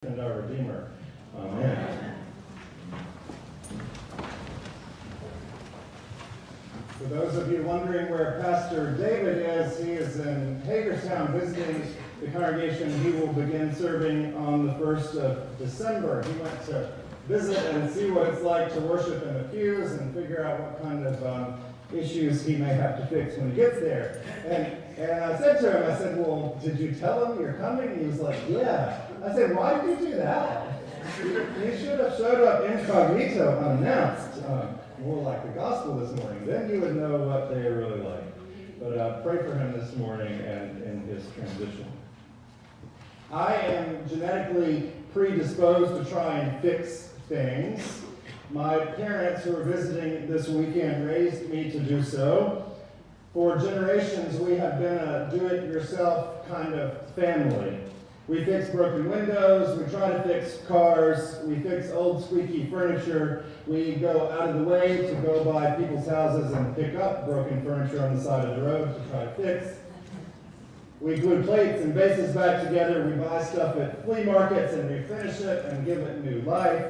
and our Redeemer. Amen. For those of you wondering where Pastor David is, he is in Hagerstown visiting the congregation. He will begin serving on the 1st of December. He went to visit and see what it's like to worship in the pews and figure out what kind of issues he may have to fix when he gets there. And I said to him, I said, well, did you tell him you're coming? He was like, yeah. I said, why did you do that? You should have showed up incognito, unannounced. More like the gospel this morning. Then you would know what they are really like. But pray for him this morning and in his transition. I am genetically predisposed to try and fix things. My parents, who are visiting this weekend, raised me to do so. For generations, we have been a do-it-yourself kind of family. We fix broken windows, we try to fix cars, we fix old squeaky furniture, we go out of the way to go by people's houses and pick up broken furniture on the side of the road to try to fix. We glue plates and vases back together, we buy stuff at flea markets and refinish it and give it new life.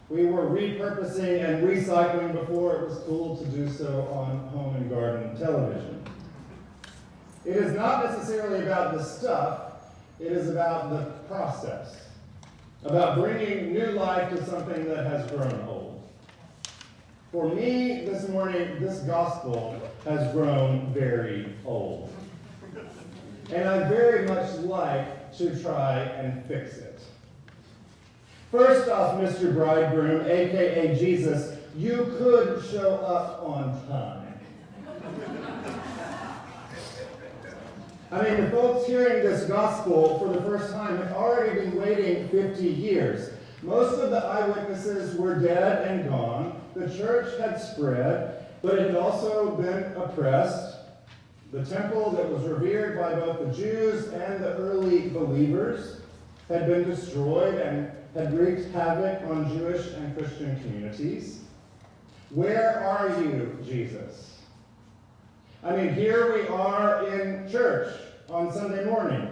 We were repurposing and recycling before it was cool to do so on home and garden television. It is not necessarily about the stuff, it is about the process, about bringing new life to something that has grown old. For me, this morning, this gospel has grown very old. And I'd very much like to try and fix it. First off, Mr. Bridegroom, a.k.a. Jesus, you could show up on time. I mean, the folks hearing this gospel for the first time had already been waiting 50 years. Most of the eyewitnesses were dead and gone. The church had spread, but it had also been oppressed. The temple that was revered by both the Jews and the early believers had been destroyed and had wreaked havoc on Jewish and Christian communities. Where are you, Jesus? I mean, here we are in church on Sunday morning.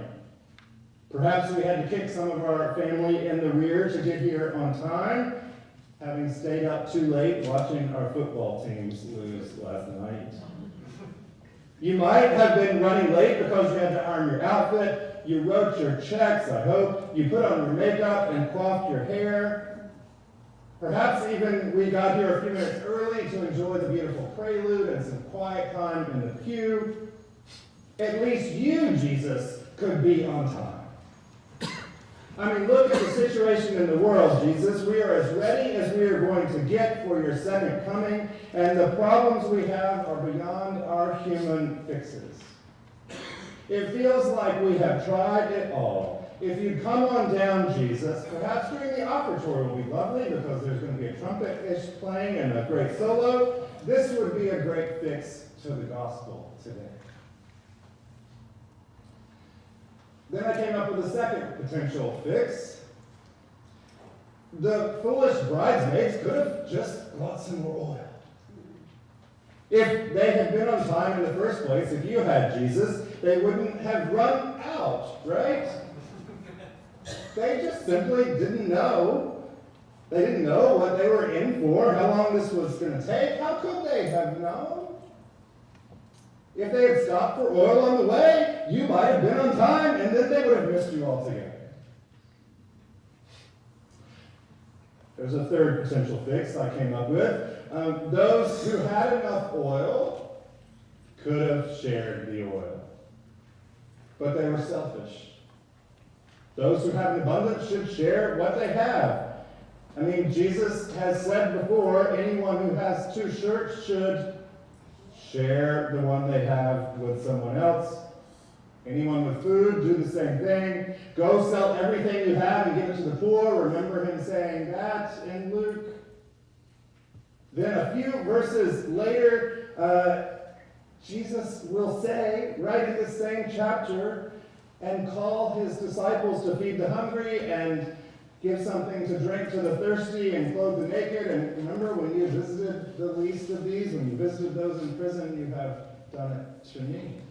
Perhaps we had to kick some of our family in the rear to get here on time, having stayed up too late watching our football teams lose last night. You might have been running late because you had to iron your outfit. You wrote your checks, I hope. You put on your makeup and coiffed your hair. Perhaps even we got here a few minutes early to enjoy the beautiful prelude and some quiet time in the pew. At least you, Jesus, could be on time. I mean, look at the situation in the world, Jesus. We are as ready as we are going to get for your second coming, and the problems we have are beyond our human fixes. It feels like we have tried it all. If you come on down, Jesus, perhaps during the offertory will be lovely because there's going to be a trumpet-ish playing and a great solo. This would be a great fix to the gospel today. Then I came up with a second potential fix. The foolish bridesmaids could have just bought some more oil. If they had been on time in the first place, if you had Jesus, they wouldn't have run out, right? They just simply didn't know. They didn't know what they were in for, how long this was going to take. How could they have known? If they had stopped for oil on the way, you might have been on time, and then they would have missed you altogether. There's a third potential fix I came up with. Those who had enough oil could have shared the oil, but they were selfish. Those who have an abundance should share what they have. I mean, Jesus has said before, anyone who has two shirts should share the one they have with someone else. Anyone with food, do the same thing. Go sell everything you have and give it to the poor. Remember him saying that in Luke. Then a few verses later, Jesus will say, right in the same chapter, and call his disciples to feed the hungry and give something to drink to the thirsty and clothe the naked. And remember, when you visited the least of these, when you visited those in prison, you have done it to me.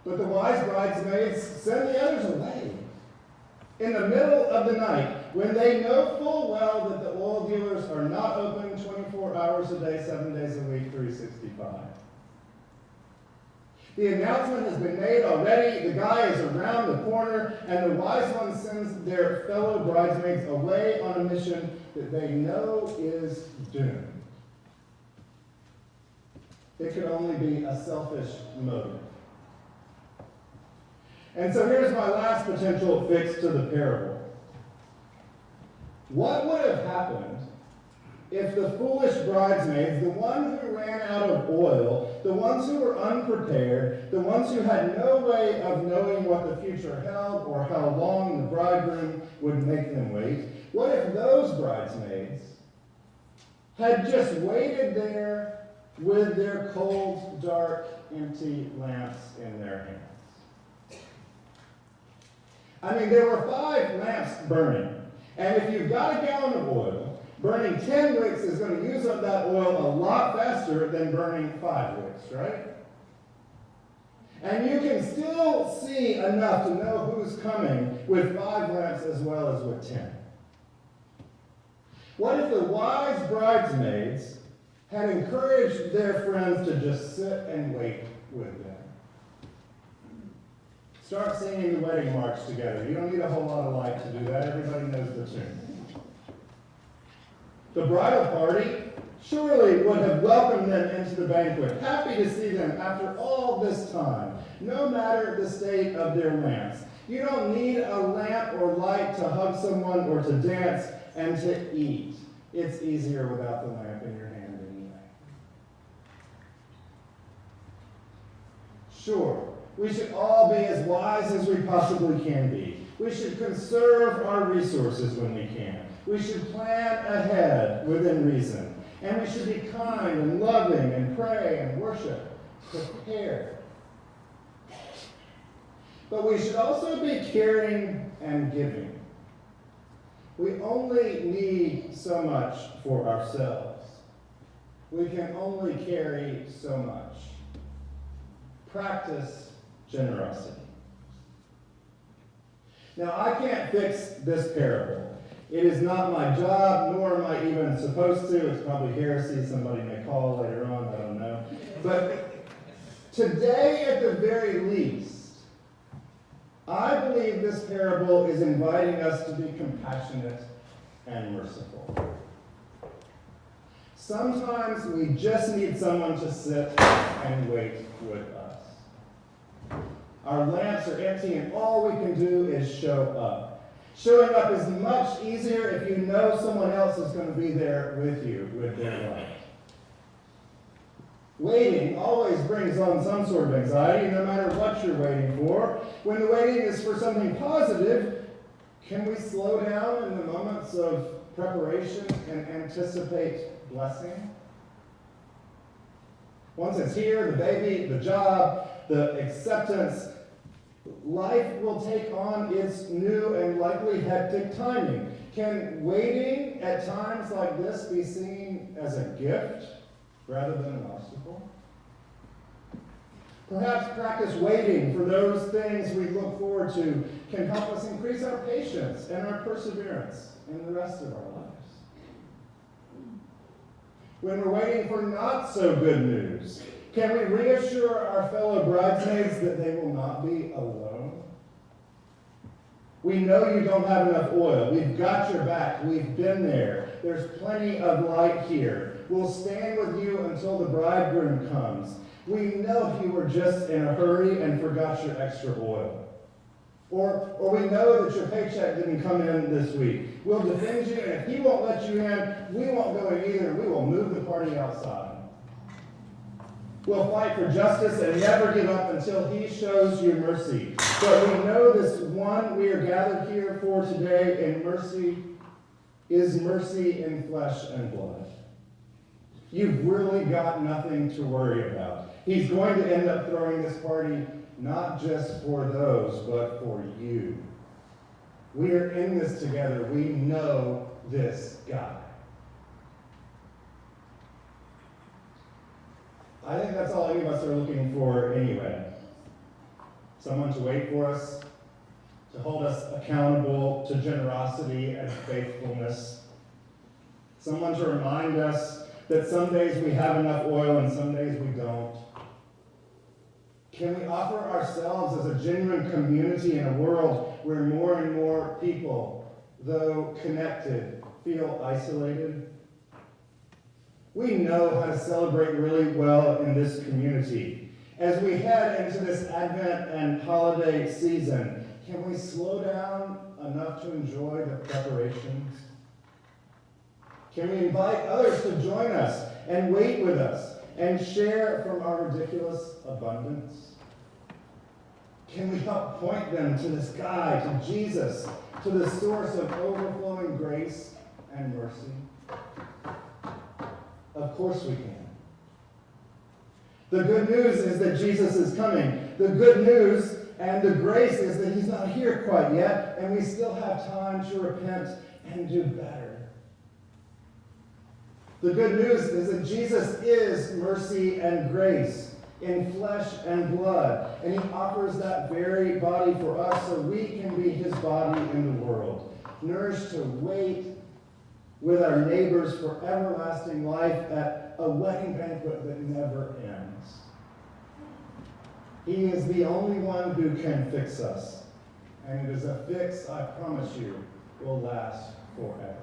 But the wise bridesmaids send the others away. in the middle of the night, when they know full well that the oil dealers are not open 24 hours a day, 7 days a week, 365. The announcement has been made already. The guy is around the corner, and the wise one sends their fellow bridesmaids away on a mission that they know is doomed. It could only be a selfish motive. And so here's my last potential fix to the parable. What would have happened if the foolish bridesmaids, the ones who ran out of oil, the ones who were unprepared, the ones who had no way of knowing what the future held or how long the bridegroom would make them wait, what if those bridesmaids had just waited there with their cold, dark, empty lamps in their hands? I mean, there were 5 lamps burning. And if you've got a gallon of oil, burning 10 wicks is going to use up that oil a lot faster than burning 5 wicks, right? And you can still see enough to know who's coming with 5 lamps as well as with 10. What if the wise bridesmaids had encouraged their friends to just sit and wait with them? Start singing the wedding march together. You don't need a whole lot of light to do that. Everybody knows the tune. The bridal party surely would have welcomed them into the banquet, happy to see them after all this time, no matter the state of their lamps. You don't need a lamp or light to hug someone or to dance and to eat. It's easier without the lamp in your hand anyway. Sure. We should all be as wise as we possibly can be. We should conserve our resources when we can. We should plan ahead within reason. And we should be kind and loving and pray and worship, prepared. But we should also be caring and giving. We only need so much for ourselves. We can only carry so much. Practice generosity. Now, I can't fix this parable. It is not my job, nor am I even supposed to. It's probably heresy. Somebody may call later on. I don't know. But today, at the very least, I believe this parable is inviting us to be compassionate and merciful. Sometimes we just need someone to sit and wait with us. Our lamps are empty, and all we can do is show up. Showing up is much easier if you know someone else is going to be there with you, with their light. Waiting always brings on some sort of anxiety, no matter what you're waiting for. When the waiting is for something positive, can we slow down in the moments of preparation and anticipate blessing? Once it's here, the baby, the job, the acceptance, life will take on its new and likely hectic timing. Can waiting at times like this be seen as a gift rather than an obstacle? Perhaps practice waiting for those things we look forward to can help us increase our patience and our perseverance in the rest of our lives. When we're waiting for not so good news, can we reassure our fellow bridesmaids that they will not be alone? We know you don't have enough oil. We've got your back. We've been there. There's plenty of light here. We'll stand with you until the bridegroom comes. We know you were just in a hurry and forgot your extra oil. Or we know that your paycheck didn't come in this week. We'll defend you, and if he won't let you in, we won't go in either. We will move the party outside. We'll fight for justice and never give up until he shows you mercy. But we know this one we are gathered here for today in mercy is mercy in flesh and blood. You've really got nothing to worry about. He's going to end up throwing this party not just for those, but for you. We are in this together. We know this guy. I think that's all any of us are looking for anyway. Someone to wait for us, to hold us accountable to generosity and faithfulness. Someone to remind us that some days we have enough oil and some days we don't. Can we offer ourselves as a genuine community in a world where more and more people, though connected, feel isolated? We know how to celebrate really well in this community. As we head into this Advent and holiday season, can we slow down enough to enjoy the preparations? Can we invite others to join us and wait with us and share from our ridiculous abundance? Can we help point them to this guy, to Jesus, to the source of overflowing grace and mercy? Of course we can. The good news is that Jesus is coming. The good news and the grace is that he's not here quite yet, and we still have time to repent and do better. The good news is that Jesus is mercy and grace in flesh and blood, and he offers that very body for us so we can be his body in the world, nourished to wait with our neighbors for everlasting life at a wedding banquet that never ends. He is the only one who can fix us, and it is a fix, I promise you, will last forever.